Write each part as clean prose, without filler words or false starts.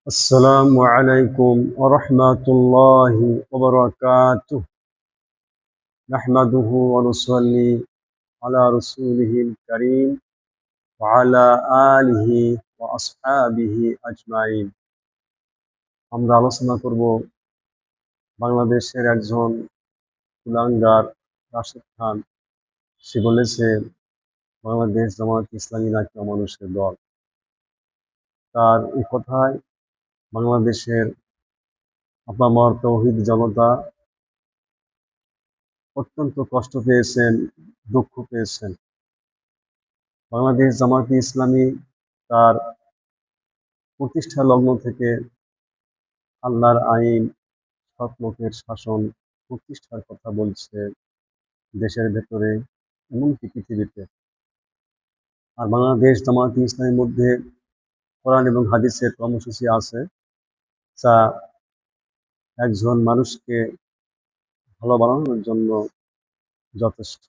السلام عليكم ورحمة الله وبركاته. نحمده ونصلي على رسوله الكريم وعلى آله وأصحابه أجمعين. আমরা আলোচনা করব বাংলাদেশের একজন কুলাঙ্গার রাশেদ খান। সে বলেছে বাংলাদেশ জামায়াত ইসলামী নাকি অমানুষের দল। তার এই কথায় বাংলাদেশের আপামর তৌহিদ জনতা অত্যন্ত কষ্ট পেয়েছেন, দুঃখ পেয়েছেন। বাংলাদেশ জামায়াতে ইসলামী তার প্রতিষ্ঠা লগ্ন থেকে আল্লাহর আইন, সৎ লোকের শাসন প্রতিষ্ঠার কথা বলছে দেশের ভেতরে, এমনকি পৃথিবীতে। আর বাংলাদেশ জামায়াতে ইসলামীর মধ্যে কোরআন এবং হাদিসের কর্মসূচি আছে, যা একজন মানুষকে ভালো বানানোর জন্য যথেষ্ট।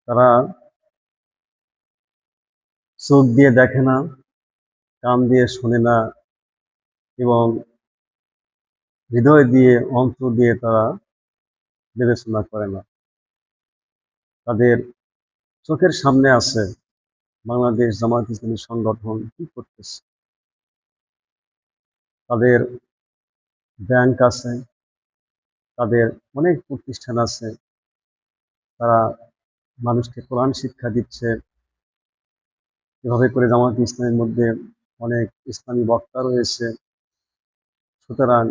তারা চোখ দিয়ে দেখে না, কান দিয়ে শোনে না এবং হৃদয় দিয়ে, অন্তর দিয়ে তারা বিবেচনা করে না। তাদের চোখের সামনে আছে বাংলাদেশ জামায়াত ইসলামী সংগঠন কি করতেছে। তাদের ব্যাংক আছে, তাদের অনেক প্রতিষ্ঠান আছে, তারা মানুষকে কোরআন শিক্ষা দিচ্ছে। এভাবে করে জামায়াত ইসলামের মধ্যে অনেক ইসলামী বক্তা রয়েছে। সুতরাং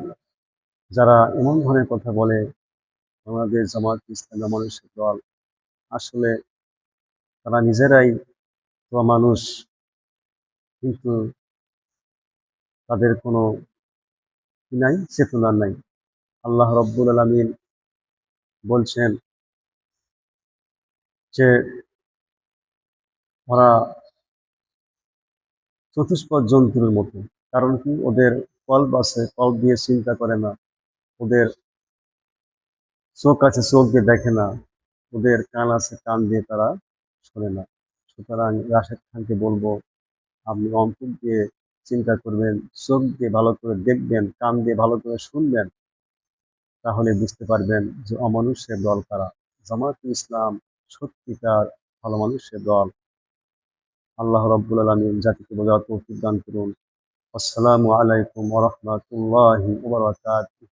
যারা এমন ধরনের কথা বলে বাংলাদেশ জামায়াত ইসলামী মানুষের দল, আসলে তারা নিজেরাই তো মানুষ, কিন্তু তাদের কোনো নাই, চেতনা নাই। আল্লাহ রব্বুল আলামিন বলছেন যে ওরা চতুষ্পদ জন্তুর মতো। কারণ কি? ওদের কল্প আছে, কল্প দিয়ে চিন্তা করে না। ওদের চোখ আছে, চোখ দিয়ে দেখে না। ওদের কান আছে, কান দিয়ে তারা শোনে না। সুতরাং রাশেদ খানকে বলবো, আপনি অন্তর দিয়ে চিন্তা করবেন, চোখ দিয়ে ভালো করে দেখবেন, কান দিয়ে ভালো করে শুনবেন, তাহলে বুঝতে পারবেন যে অমানুষের দল কারা। জামায়াতে ইসলাম সত্যিকার ভালো মানুষের দল। আল্লাহ রাব্বুল আলামিন জাতিকে বোঝার তৌফিক দান করুন। আসসালামু আলাইকুম ওয়া রাহমাতুল্লাহি ওয়া বারাকাতুহু।